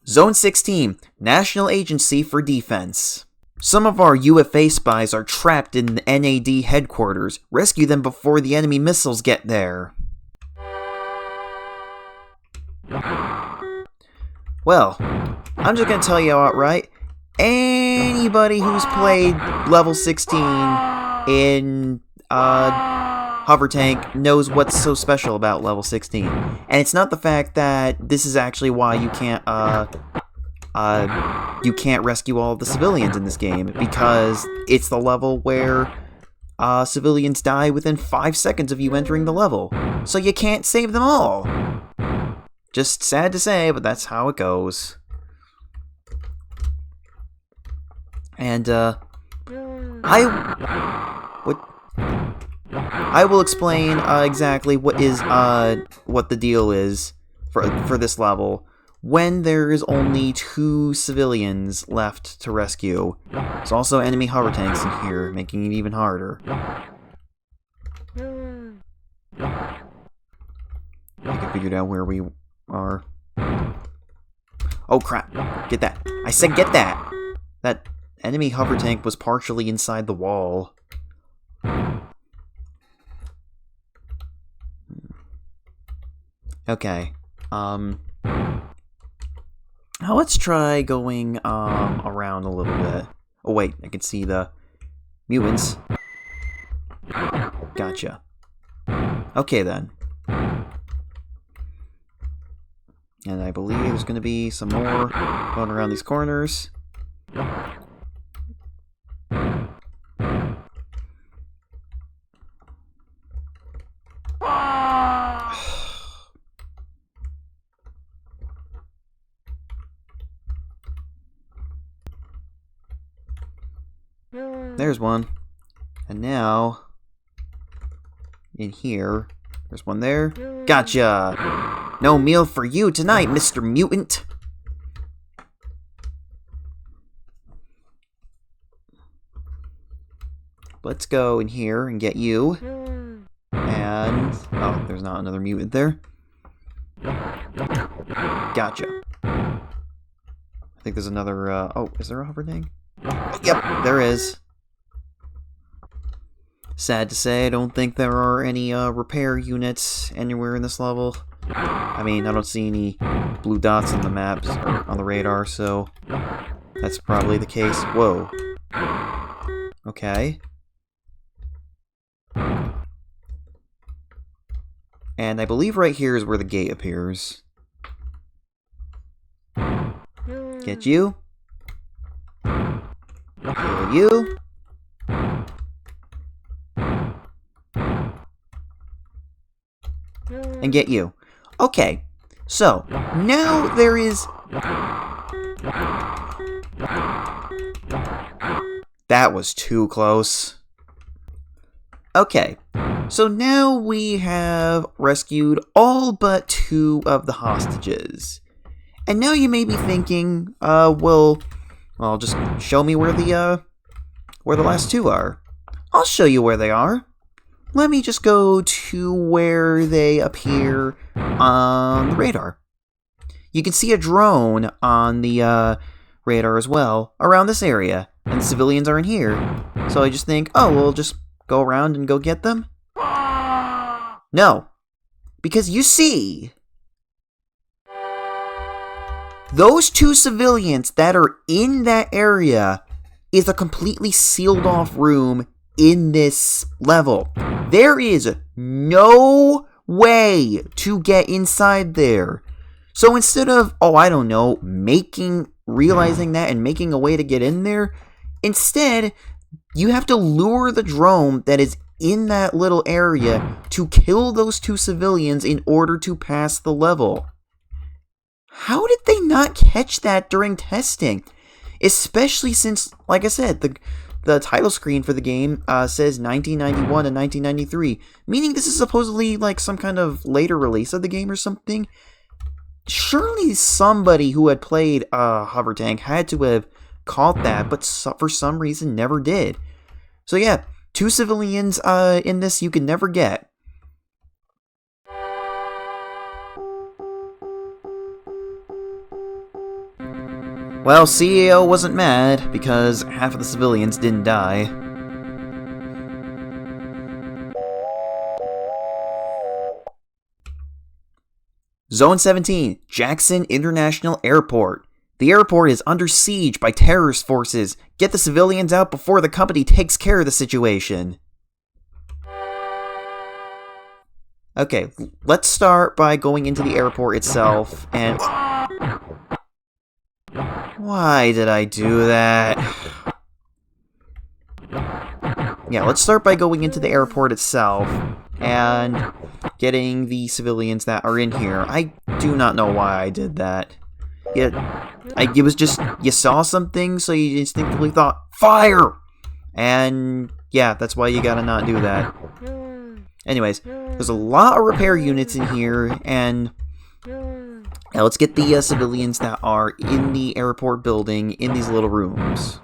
Zone 16, National Agency for Defense. Some of our UFA spies are trapped in the NAD headquarters. Rescue them before the enemy missiles get there. Well, I'm just gonna tell you outright, anybody who's played level 16 in Hovertank knows what's so special about level 16. And it's not the fact that this is actually why you can't rescue all of the civilians in this game, because it's the level where civilians die within 5 seconds of you entering the level. So you can't save them all. Just sad to say, but that's how it goes. And I will explain exactly what the deal is for this level when there is only 2 civilians left to rescue. There's also enemy hover tanks in here, making it even harder. I can figure out where we are. Oh crap! Get that! I said get that! That enemy hover tank was partially inside the wall. Okay. Now let's try going around a little bit. Oh wait, I can see the mutants. Gotcha. Okay then. And I believe there's going to be some more going around these corners. There's one. And now, in here, there's one there. Gotcha! No meal for you tonight, Mr. Mutant! Let's go in here and get you. And... oh, there's not another mutant there. Gotcha. I think there's another, oh, is there a Hovertank? Oh, yep, there is. Sad to say, I don't think there are any repair units anywhere in this level. I mean, I don't see any blue dots on the maps, or on the radar, so that's probably the case. Whoa. Okay. And I believe right here is where the gate appears. Get you. Kill you. And get you. Okay, so now there is... that was too close. Okay, so now we have rescued all but 2 of the hostages. And now you may be thinking, well, just show me where the last 2 are. I'll show you where they are. Let me just go to where they appear on the radar. You can see a drone on the radar as well, around this area, and the civilians are in here. So I just think, oh, we'll just go around and go get them? No, because you see, those 2 civilians that are in that area is a completely sealed off room in this level. There is no way to get inside there. So instead of, oh, I don't know, realizing that and making a way to get in there, instead, you have to lure the drone that is in that little area to kill those 2 civilians in order to pass the level. How did they not catch that during testing? Especially since, like I said, the title screen for the game says 1991 and 1993, meaning this is supposedly like some kind of later release of the game or something. Surely somebody who had played Hovertank had to have caught that, but for some reason never did. So yeah, 2 civilians in this you can never get. Well, CEO wasn't mad, because half of the civilians didn't die. Zone 17, Jackson International Airport. The airport is under siege by terrorist forces. Get the civilians out before the company takes care of the situation. Okay, let's start by going into the airport itself, and... Why did I do that? Yeah, let's start by going into the airport itself, and getting the civilians that are in here. I do not know why I did that. It was just, you saw something, so you instinctively thought, fire! And, yeah, that's why you gotta not do that. Anyways, there's a lot of repair units in here, and now let's get the civilians that are in the airport building in these little rooms.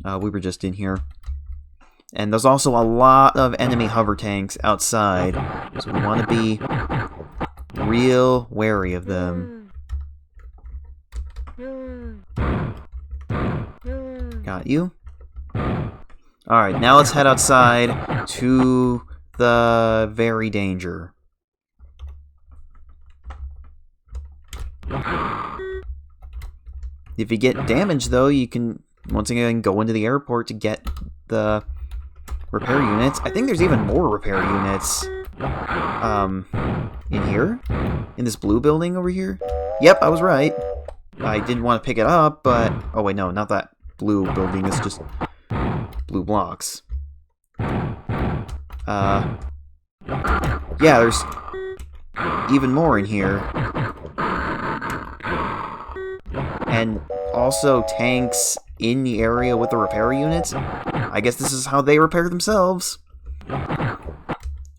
We were just in here. And there's also a lot of enemy hover tanks outside, so we want to be real wary of them. Got you. Alright, now let's head outside to the very danger. If you get damaged, though, you can once again go into the airport to get the repair units. I think there's even more repair units in here? In this blue building over here? Yep, I was right. I didn't want to pick it up, but... Oh, wait, no, not that blue building. It's just blue blocks. Yeah, there's even more in here. And also tanks in the area with the repair units. I guess this is how they repair themselves.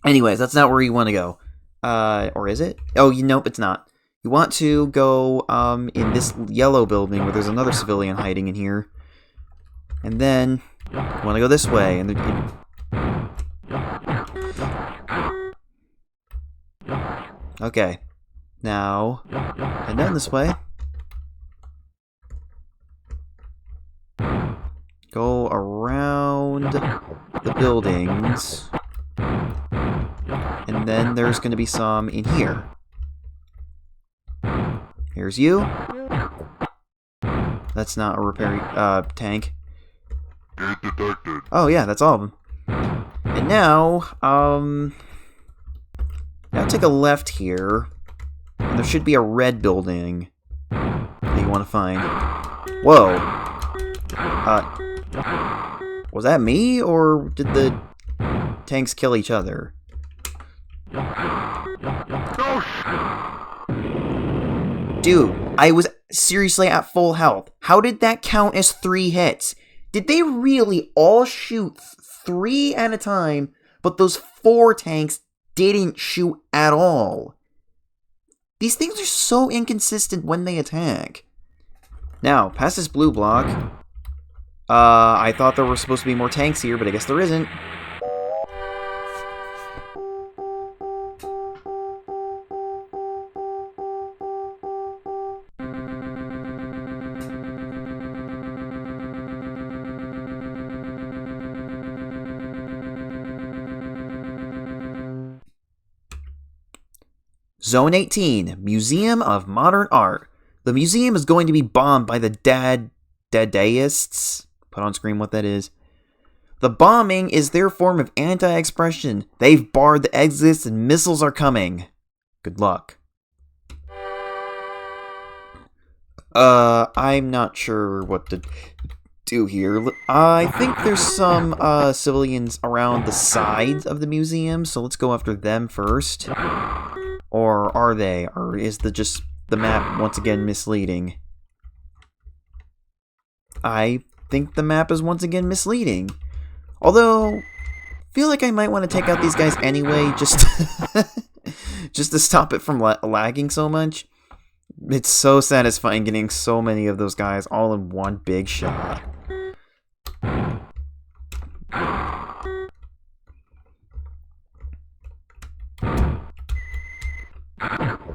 Anyways, that's not where you want to go. Or is it? Oh, nope, it's not. You want to go in this yellow building where there's another civilian hiding in here. And then you want to go this way. And okay. Now, head down this way. Go around the buildings. And then there's going to be some in here. Here's you. That's not a repair tank. Oh yeah, that's all of them. And now, now take a left here. And there should be a red building that you want to find. Whoa. Was that me, or did the tanks kill each other? Dude, I was seriously at full health. How did that count as 3 hits? Did they really all shoot 3 at a time, but those 4 tanks didn't shoot at all? These things are so inconsistent when they attack. Now, past this blue block. I thought there were supposed to be more tanks here, but I guess there isn't. Zone 18, Museum of Modern Art. The museum is going to be bombed by the Dadaists. Put on screen what that is. The bombing is their form of anti-expression. They've barred the exits and missiles are coming. Good luck. I'm not sure what to do here. I think there's some civilians around the sides of the museum, so let's go after them first. Or are they? Or is just the map once again misleading? I think the map is once again misleading. Although, I feel like I might want to take out these guys anyway, just just to stop it from lagging so much. It's so satisfying getting so many of those guys all in one big shot.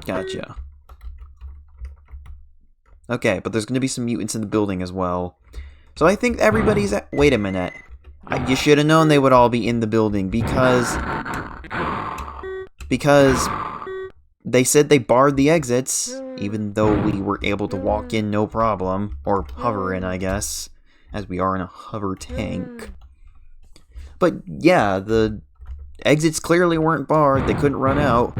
Gotcha. Okay, but there's going to be some mutants in the building as well. So I think everybody's at... Wait a minute. You should have known they would all be in the building because they said they barred the exits, even though we were able to walk in no problem. Or hover in, I guess, as we are in a hover tank. But yeah, the exits clearly weren't barred. They couldn't run out.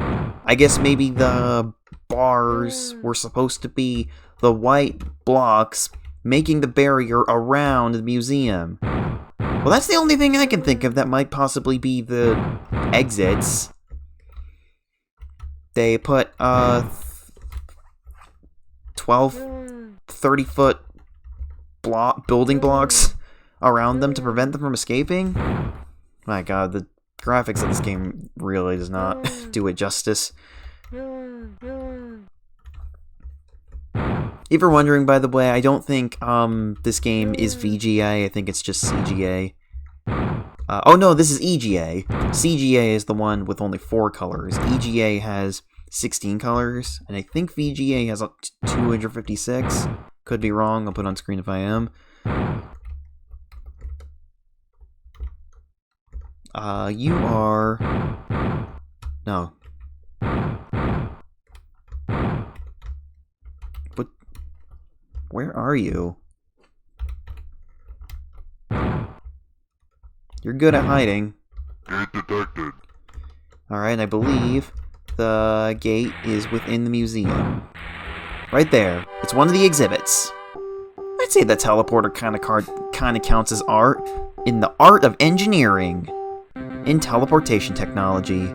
I guess maybe the bars were supposed to be the white blocks making the barrier around the museum. Well, that's the only thing I can think of that might possibly be the exits. They put 12, 30-foot building blocks around them to prevent them from escaping. My god, the graphics of this game really does not do it justice. If you're wondering, by the way, I don't think this game is VGA. I think it's just CGA. Oh no, this is EGA. CGA is the one with only 4 colors. EGA has 16 colors, and I think VGA has 256. Could be wrong. I'll put it on screen if I am. You are... No. But... Where are you? You're good at hiding. Gate detected. Alright, I believe the gate is within the museum. Right there. It's one of the exhibits. I'd say the teleporter kind of counts as art in the art of engineering in teleportation technology.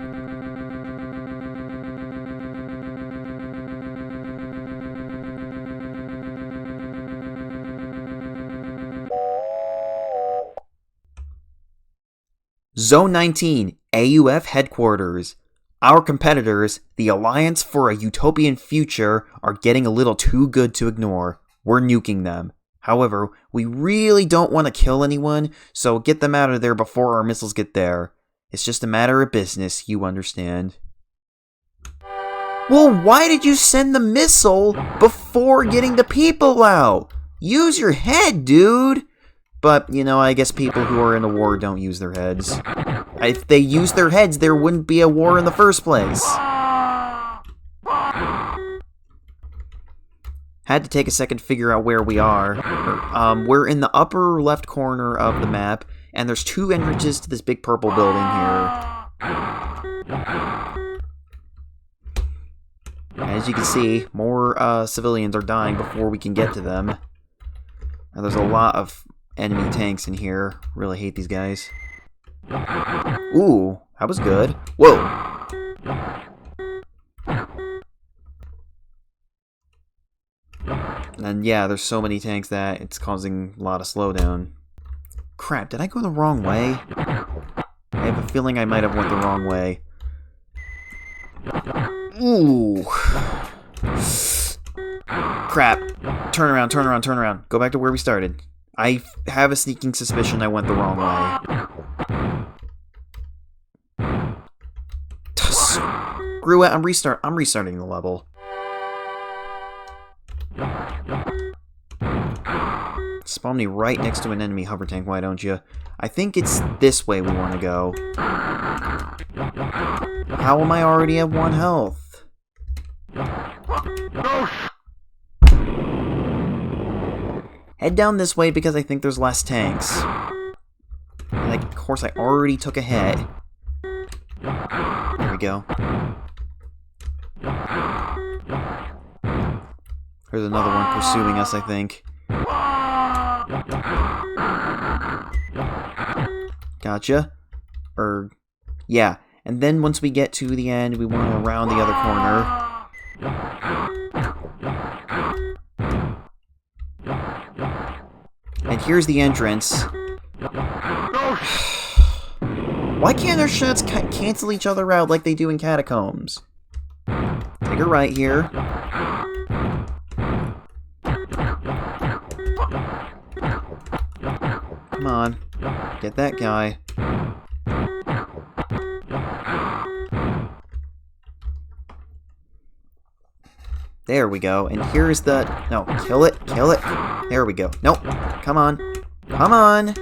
Zone 19, AUF headquarters. Our competitors, the Alliance for a Utopian Future, are getting a little too good to ignore. We're nuking them. However, we really don't want to kill anyone, so get them out of there before our missiles get there. It's just a matter of business, you understand. Well, why did you send the missile before getting the people out? Use your head, dude! But, you know, I guess people who are in a war don't use their heads. If they used their heads, there wouldn't be a war in the first place. Had to take a second to figure out where we are. We're in the upper left corner of the map, and there's 2 entrances to this big purple building here. As you can see, more civilians are dying before we can get to them. And there's a lot of enemy tanks in here. Really hate these guys. Ooh, that was good. Whoa! And yeah, there's so many tanks that it's causing a lot of slowdown. Crap, did I go the wrong way? I have a feeling I might have went the wrong way. Ooh. Crap. Turn around, turn around, turn around. Go back to where we started. I have a sneaking suspicion I went the wrong way. Screw it, I'm restarting the level. Spawn me right next to an enemy hover tank, why don't you? I think it's this way we want to go. How am I already at 1 health? Head down this way because I think there's less tanks. And of course I already took a hit. There we go. There's another one pursuing us, I think. Gotcha. Yeah. And then once we get to the end, we want to round the other corner. And here's the entrance. Why can't our shots cancel each other out like they do in Catacombs? Take a right here. Come on. Get that guy. There we go. And here's the... No, kill it, kill it. There we go. Nope. Come on. Come on.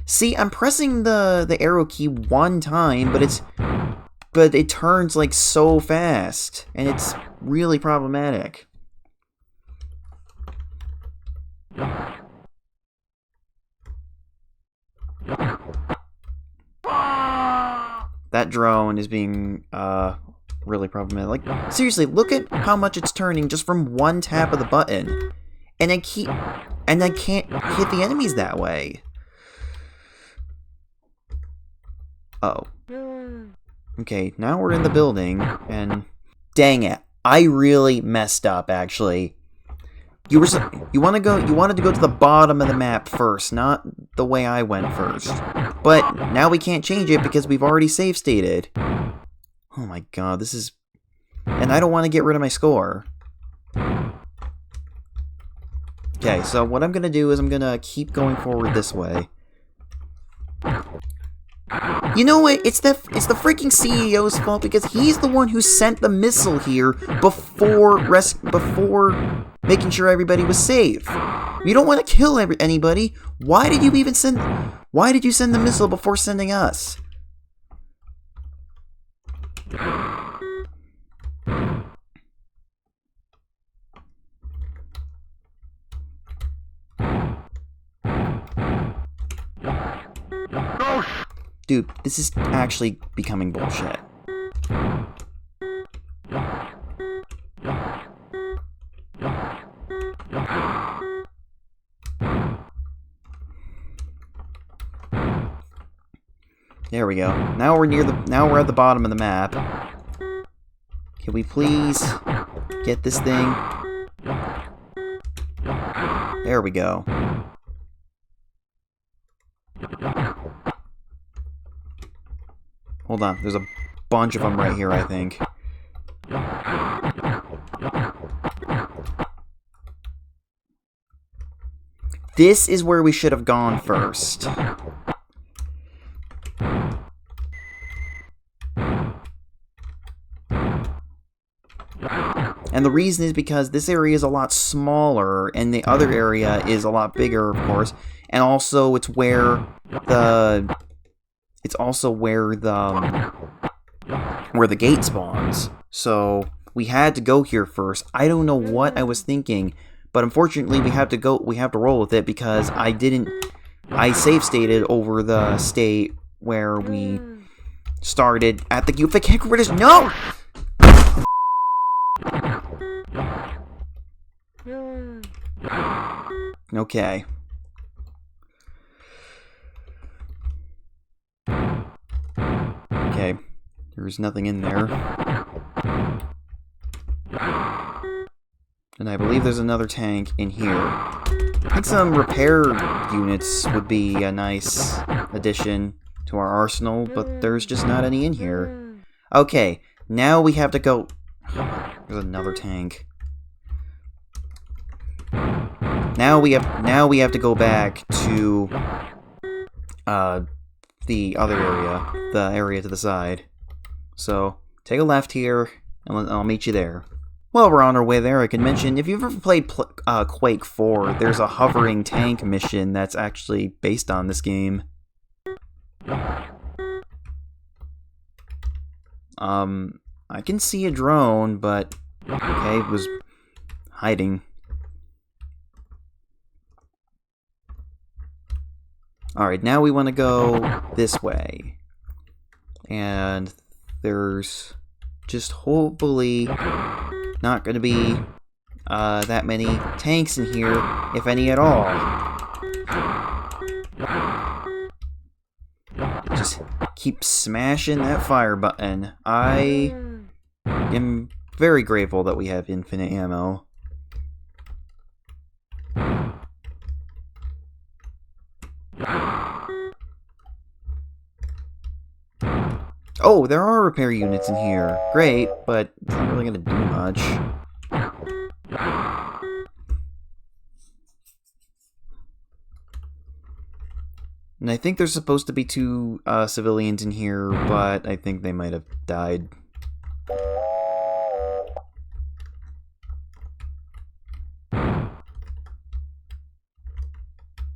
See, I'm pressing the arrow key one time, but it turns like so fast, and it's really problematic. That drone is being really problematic. Like, seriously, look at how much it's turning just from one tap of the button, and I can't hit the enemies that way. Oh. Okay, now we're in the building, and dang it, I really messed up. Actually, you wanted to go to the bottom of the map first, not the way I went first. But now we can't change it because we've already save stated. Oh my god, this is, and I don't want to get rid of my score. Okay, so what I'm gonna do is I'm gonna keep going forward this way. You know what? It's the freaking CEO's fault because he's the one who sent the missile here before making sure everybody was safe. You don't want to kill anybody. Why did you send the missile before sending us? Dude, this is actually becoming bullshit. There we go. Now we're at the bottom of the map. Can we please get this thing? There we go. Hold on, there's a bunch of them right here, I think. This is where we should have gone first. And the reason is because this area is a lot smaller, and the other area is a lot bigger, of course. And also, it's where the gate spawns. So we had to go here first. I don't know what I was thinking, but unfortunately we have to roll with it because I save stated over the state where we started at the Ufik headquarters. No! Okay. Okay, there's nothing in there. And I believe there's another tank in here. I think some repair units would be a nice addition to our arsenal, but there's just not any in here. Okay, now we have to go... There's another tank. Now we have to go back to the other area, the area to the side. So take a left here, and I'll meet you there. While we're on our way there, I can mention if you've ever played Quake 4, there's a hovering tank mission that's actually based on this game. I can see a drone, but okay, it was hiding. Alright, now we want to go this way. And there's just hopefully not going to be that many tanks in here, if any at all. Just keep smashing that fire button. I am very grateful that we have infinite ammo. Oh, there are repair units in here. Great, but it's not really gonna do much. And I think there's supposed to be 2 civilians in here, but I think they might have died.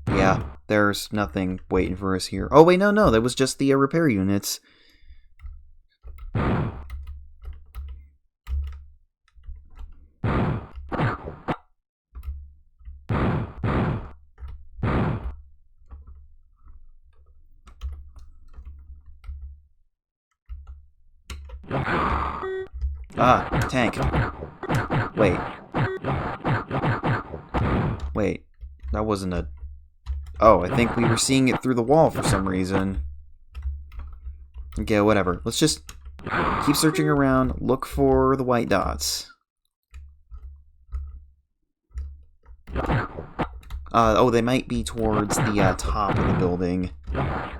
Yeah, there's nothing waiting for us here. Oh, wait, no, that was just the repair units. Ah, tank. Wait. Wait, that wasn't a... Oh, I think we were seeing it through the wall for some reason. Okay, whatever. Let's just keep searching around, look for the white dots. Oh, they might be towards the top of the building.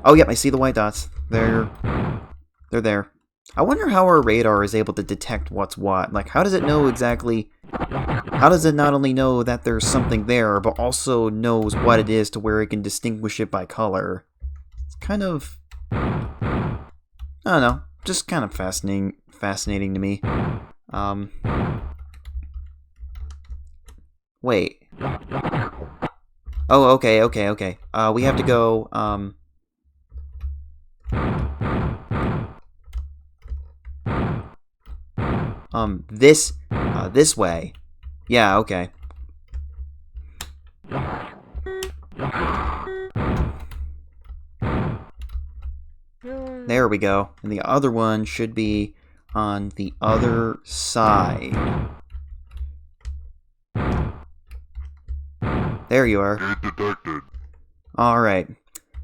Oh, yep, I see the white dots. They're there. I wonder how our radar is able to detect what's what. Like, how does it know exactly... How does it not only know that there's something there, but also knows what it is to where it can distinguish it by color? It's kind of... I don't know. Just kind of fascinating to me. Wait. Oh, okay. We have to go, this way. Yeah, okay. There we go. And the other one should be on the other side. There you are. Alright.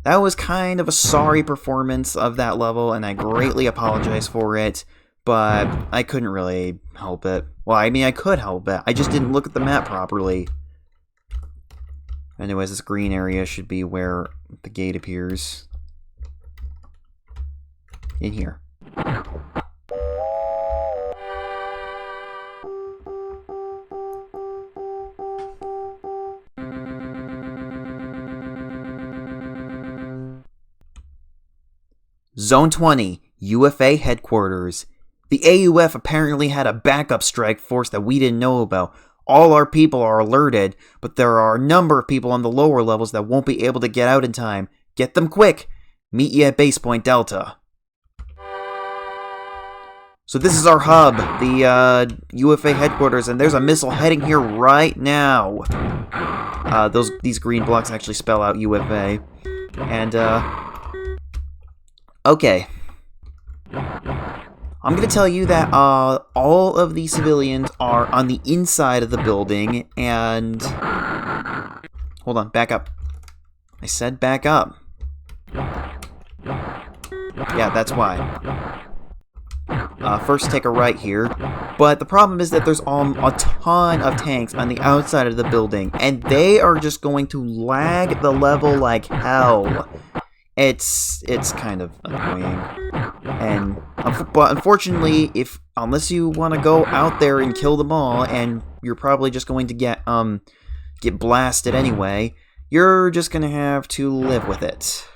That was kind of a sorry performance of that level, and I greatly apologize for it, but I couldn't really help it. Well, I mean, I could help it. I just didn't look at the map properly. Anyways, this green area should be where the gate appears. In here. Zone 20, UFA headquarters. The AUF apparently had a backup strike force that we didn't know about. All our people are alerted, but there are a number of people on the lower levels that won't be able to get out in time. Get them quick. Meet you at Base Point Delta. So this is our hub, the UFA headquarters, and there's a missile heading here right now. These green blocks actually spell out UFA. And, okay. I'm going to tell you that all of the civilians are on the inside of the building, and... Hold on, back up. I said back up. Yeah, that's why. First take a right here, but the problem is that there's a ton of tanks on the outside of the building, and they are just going to lag the level like hell. It's kind of annoying, and but unfortunately, unless you want to go out there and kill them all, and you're probably just going to get blasted anyway, you're just gonna have to live with it.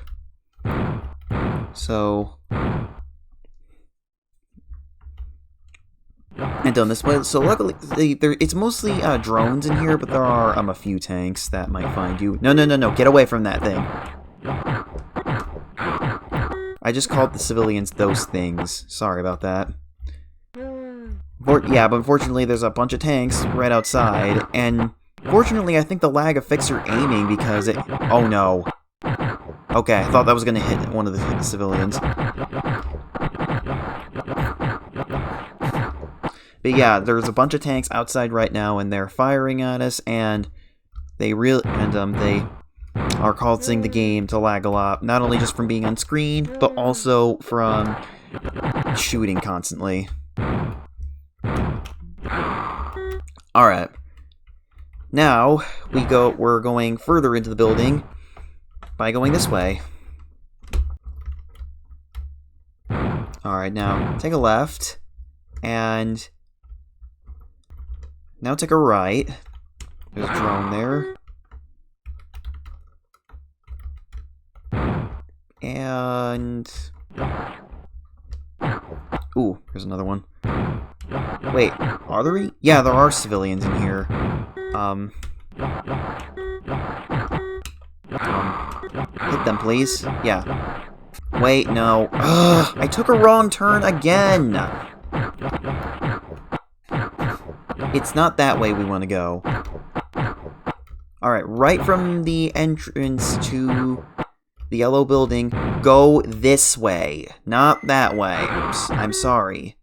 So, and done this way. So luckily, it's mostly drones in here, but there are a few tanks that might find you. No, get away from that thing. I just called the civilians those things. Sorry about that. Yeah, but unfortunately there's a bunch of tanks right outside, and fortunately I think the lag affects your aiming because it... Oh no. Okay, I thought that was going to hit one of the civilians. But yeah, there's a bunch of tanks outside right now, and they're firing at us, and they are causing the game to lag a lot, not only just from being on screen, but also from shooting constantly. Alright. Now, we're going further into the building by going this way. Alright, now, take a left, and now take a right. There's a drone there. And... Ooh, there's another one. Wait, are there? Yeah, there are civilians in here. Hit them, please. Yeah. Wait, no. Ugh, I took a wrong turn again! It's not that way we want to go. Alright, right from the entrance to the yellow building, go this way. Not that way. Oops, I'm sorry.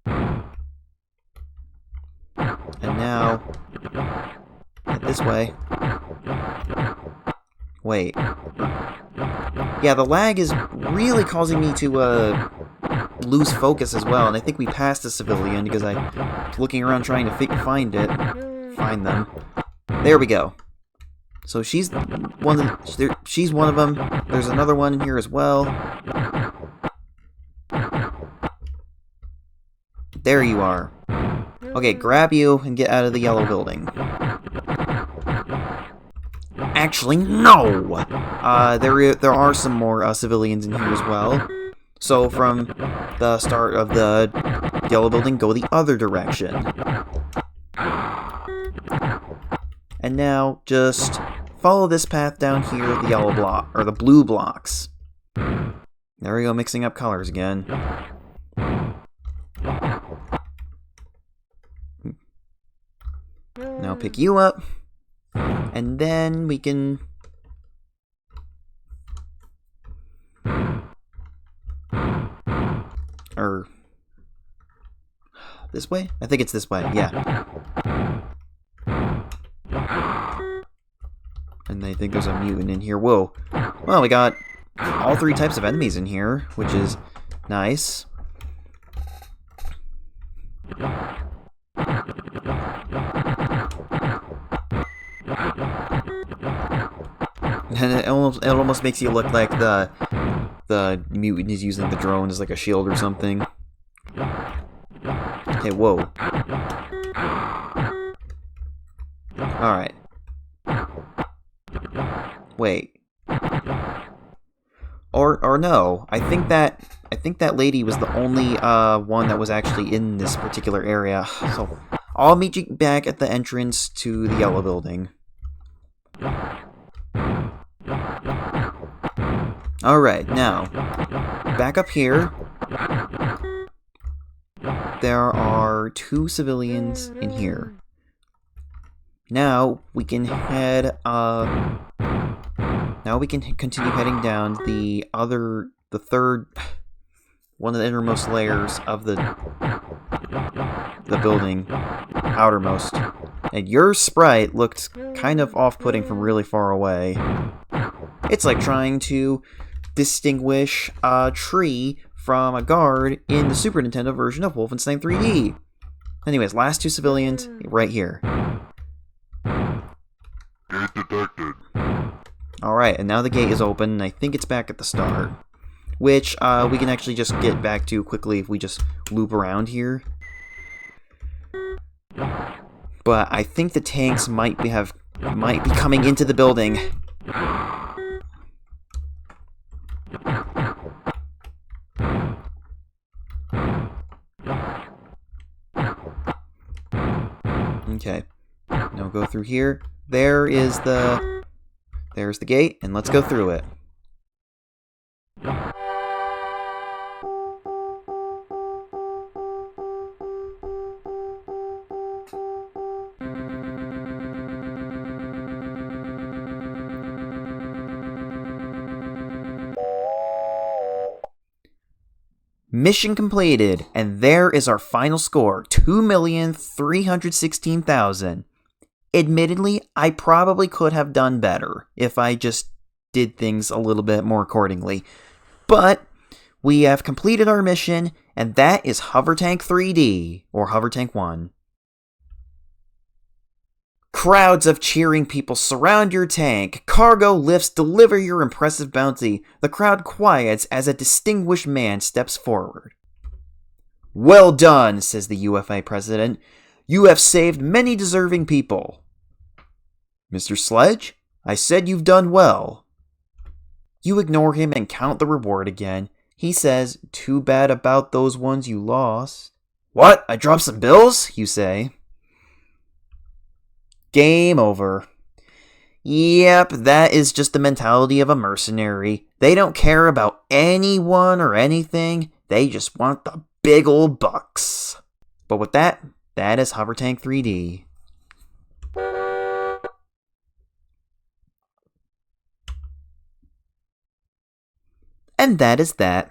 And now, head this way. Wait. Yeah, the lag is really causing me to, lose focus as well, and I think we passed a civilian because I was looking around trying to find them. There we go. So she's one of them. There's another one in here as well. There you are. Okay, grab you and get out of the yellow building. Actually, no! There are some more civilians in here as well. So from the start of the yellow building, go the other direction. And now just follow this path down here, the yellow block or the blue blocks. There we go, mixing up colors again. Now pick you up, and then we can... This way? I think it's this way, yeah. And I think there's a mutant in here. Whoa. Well, we got all three types of enemies in here, which is nice. And it almost makes you look like the mutant is using the drone as like a shield or something. Okay, whoa. Alright. Wait. Or no. I think that lady was the only one that was actually in this particular area. So I'll meet you back at the entrance to the yellow building. Alright, now, back up here, there are 2 civilians in here. Now, we can head, now we can continue heading down the third, one of the innermost layers of the building, outermost. And your sprite looked kind of off-putting from really far away. It's like trying to distinguish a tree from a guard in the Super Nintendo version of Wolfenstein 3D. Anyways, last 2 civilians right here. Gate detected. Alright, and now the gate is open, and I think it's back at the start. Which, we can actually just get back to quickly if we just loop around here. But I think the tanks might be coming into the building. Okay. Now go through here. There's the gate, and let's go through it. Mission completed, and there is our final score, 2,316,000. Admittedly, I probably could have done better if I just did things a little bit more accordingly. But we have completed our mission, and that is Hovertank 3D, or Hovertank 1. Crowds of cheering people surround your tank. Cargo lifts deliver your impressive bounty. The crowd quiets as a distinguished man steps forward. "Well done," says the UFA president. "You have saved many deserving people." "Mr. Sledge, I said you've done well." You ignore him and count the reward again. He says, "Too bad about those ones you lost." "What? I dropped some bills?" you say. Game over. Yep, that is just the mentality of a mercenary. They don't care about anyone or anything. They just want the big old bucks. But with that, that is Hovertank 3D. And that is that.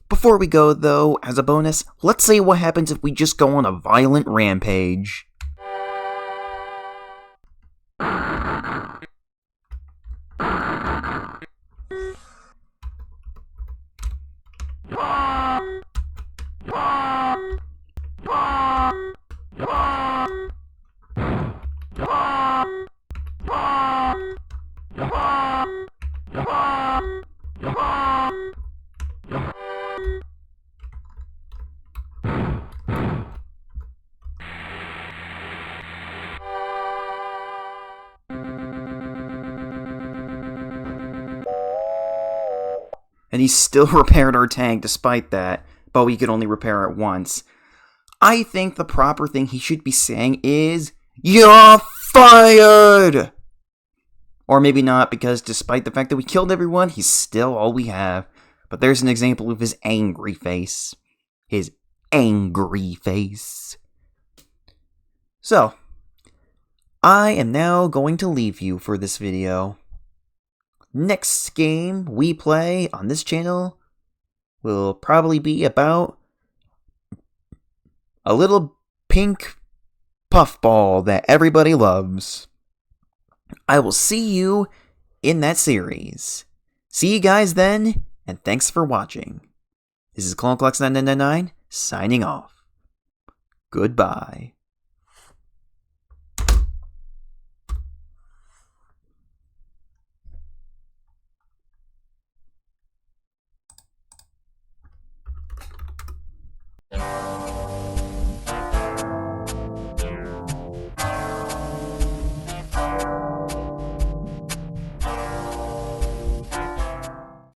Before we go, though, as a bonus, let's see what happens if we just go on a violent rampage. And he still repaired our tank despite that, but we could only repair it once. I think the proper thing he should be saying is, "You're fired!" Or maybe not, because despite the fact that we killed everyone, he's still all we have. But there's an example of his angry face. His angry face. So, I am now going to leave you for this video. Next game we play on this channel will probably be about a little pink puffball that everybody loves. I will see you in that series. See you guys then, and thanks for watching. This is CloneClocks9999 signing off. Goodbye.